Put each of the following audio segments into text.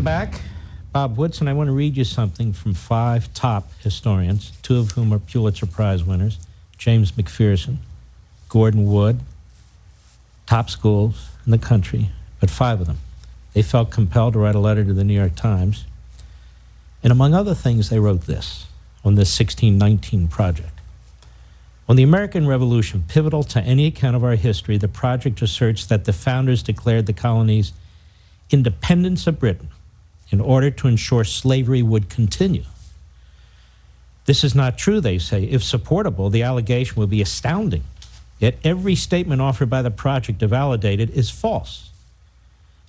Welcome back. Bob Woodson, I want to read you something from 5 top historians, 2 of whom are Pulitzer Prize winners, James McPherson, Gordon Wood, top schools in the country, but 5 of them. They felt compelled to write a letter to the New York Times. And among other things, they wrote this on this 1619 project. On the American Revolution, pivotal to any account of our history, the project asserts that the founders declared the colonies independence of Britain in order to ensure slavery would continue. This is not true, they say. If supportable, the allegation would be astounding. Yet every statement offered by the project to validate it is false.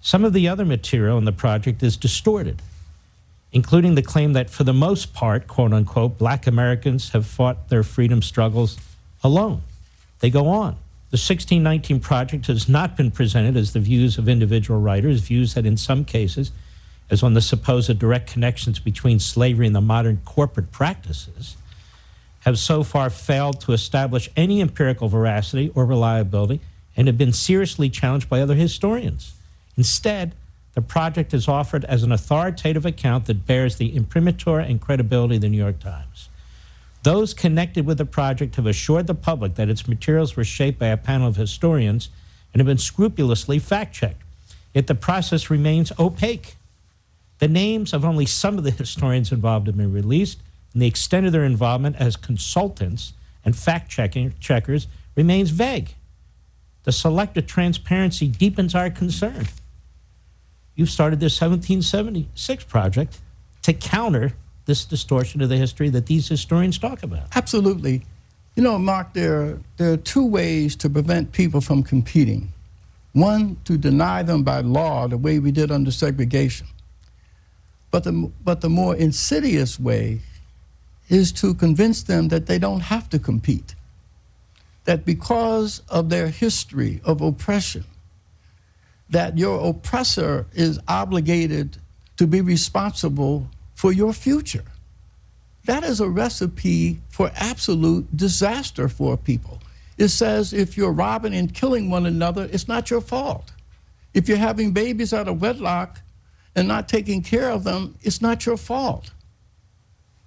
Some of the other material in the project is distorted, including the claim that for the most part, quote unquote, black Americans have fought their freedom struggles alone. They go on. The 1619 project has not been presented as the views of individual writers, views that in some cases, as on the supposed direct connections between slavery and the modern corporate practices, have so far failed to establish any empirical veracity or reliability and have been seriously challenged by other historians. Instead, the project is offered as an authoritative account that bears the imprimatur and credibility of the New York Times. Those connected with the project have assured the public that its materials were shaped by a panel of historians and have been scrupulously fact-checked. Yet the process remains opaque. The names of only some of the historians involved have been released, and the extent of their involvement as consultants and fact-checkers remains vague. The selective transparency deepens our concern. You've started this 1776 project to counter this distortion of the history that these historians talk about. Absolutely. You know, Mark, there are 2 ways to prevent people from competing. One, to deny them by law, the way we did under segregation. But the more insidious way is to convince them that they don't have to compete, that because of their history of oppression, that your oppressor is obligated to be responsible for your future. That is a recipe for absolute disaster for people. It says if you're robbing and killing one another, it's not your fault. If you're having babies out of wedlock and not taking care of them, it's not your fault.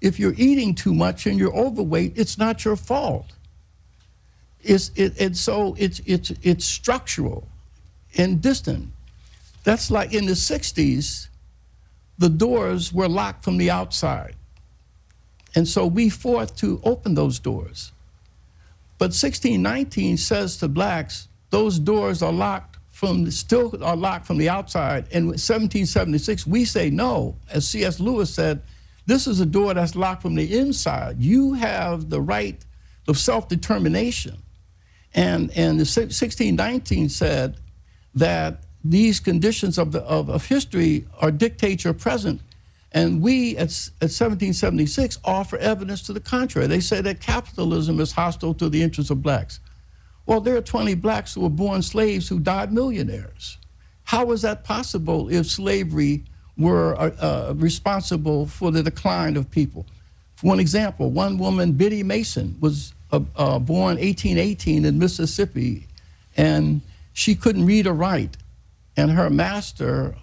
If you're eating too much and you're overweight, it's not your fault. So it's structural and distant. That's like in the 60s, the doors were locked from the outside. And so we fought to open those doors. But 1619 says to blacks, those doors are still locked from the outside. And in 1776, we say no. As C.S. Lewis said, this is a door that's locked from the inside. You have the right of self-determination. And the 1619 said that these conditions of history dictate your present. And we, at 1776, offer evidence to the contrary. They say that capitalism is hostile to the interests of blacks. Well, there are 20 blacks who were born slaves who died millionaires. How is that possible if slavery were responsible for the decline of people? For one example, one woman, Biddy Mason, was born 1818 in Mississippi, and she couldn't read or write. And her master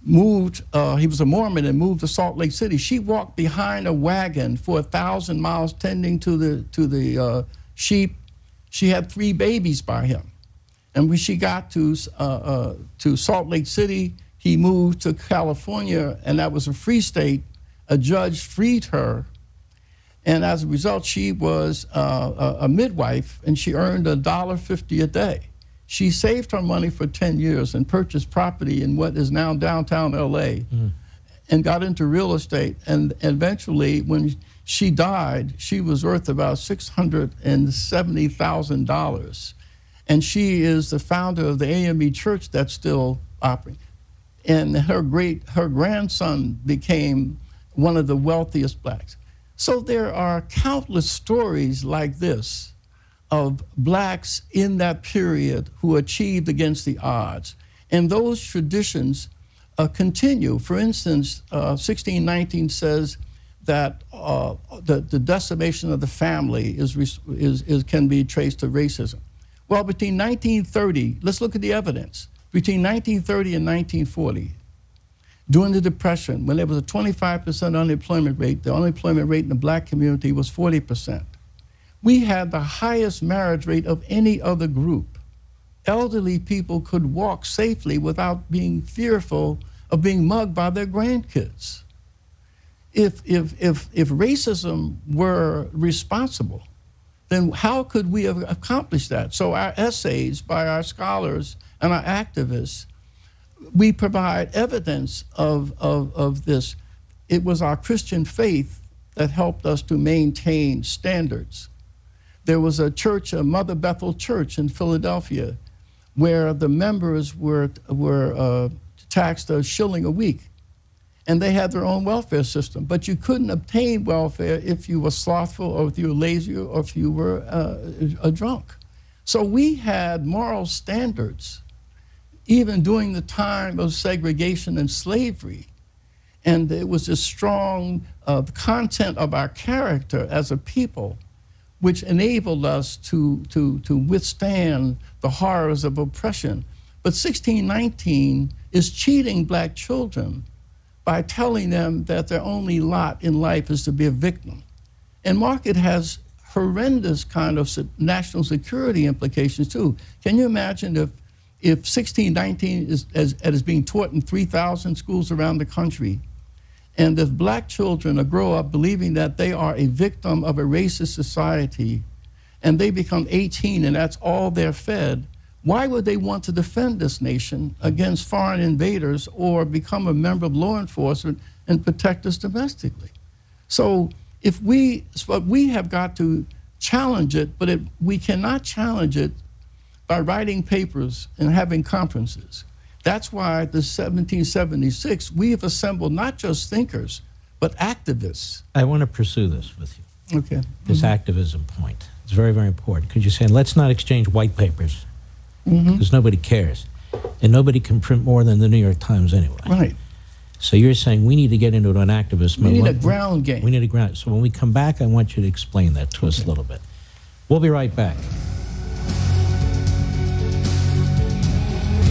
moved, he was a Mormon and moved to Salt Lake City. She walked behind a wagon for 1,000 miles tending to the sheep. She had 3 babies by him. And when she got to Salt Lake City, he moved to California, and that was a free state. A judge freed her. And as a result, she was a midwife, and she earned $1.50 a day. She saved her money for 10 years and purchased property in what is now downtown LA and got into real estate. And eventually, when she died, she was worth about $670,000. And she is the founder of the AME Church that's still operating. And her grandson became one of the wealthiest blacks. So there are countless stories like this of blacks in that period who achieved against the odds. And those traditions continue. For instance, 1619 says that the decimation of the family can be traced to racism. Well, between 1930, let's look at the evidence. Between 1930 and 1940, During the Depression, when there was a 25% unemployment rate, the unemployment rate in the black community was 40%. We had the highest marriage rate of any other group. Elderly people could walk safely without being fearful of being mugged by their grandkids. If racism were responsible, then how could we have accomplished that? So our essays by our scholars and our activists, we provide evidence of this. It was our Christian faith that helped us to maintain standards. There was a church, a Mother Bethel Church in Philadelphia, where the members were taxed $1 a week, and they had their own welfare system. But you couldn't obtain welfare if you were slothful, or if you were lazy, or if you were a drunk. So we had moral standards, even during the time of segregation and slavery. And it was a strong content of our character as a people, which enabled us to withstand the horrors of oppression. But 1619 is cheating black children by telling them that their only lot in life is to be a victim. And Mark, has horrendous kind of national security implications too. Can you imagine if 1619 is being taught in 3,000 schools around the country, and if black children grow up believing that they are a victim of a racist society, and they become 18 and that's all they're fed, why would they want to defend this nation against foreign invaders or become a member of law enforcement and protect us domestically? So we have got to challenge it, but we cannot challenge it by writing papers and having conferences. That's why the 1776, we have assembled not just thinkers, but activists. I want to pursue this with you. Okay. This activism point. It's very, very important, because you're saying, let's not exchange white papers, because nobody cares. And nobody can print more than the New York Times anyway. Right. So you're saying we need to get into an activist mode. We need a ground game. We need a ground. So when we come back, I want you to explain that to us a little bit. We'll be right back.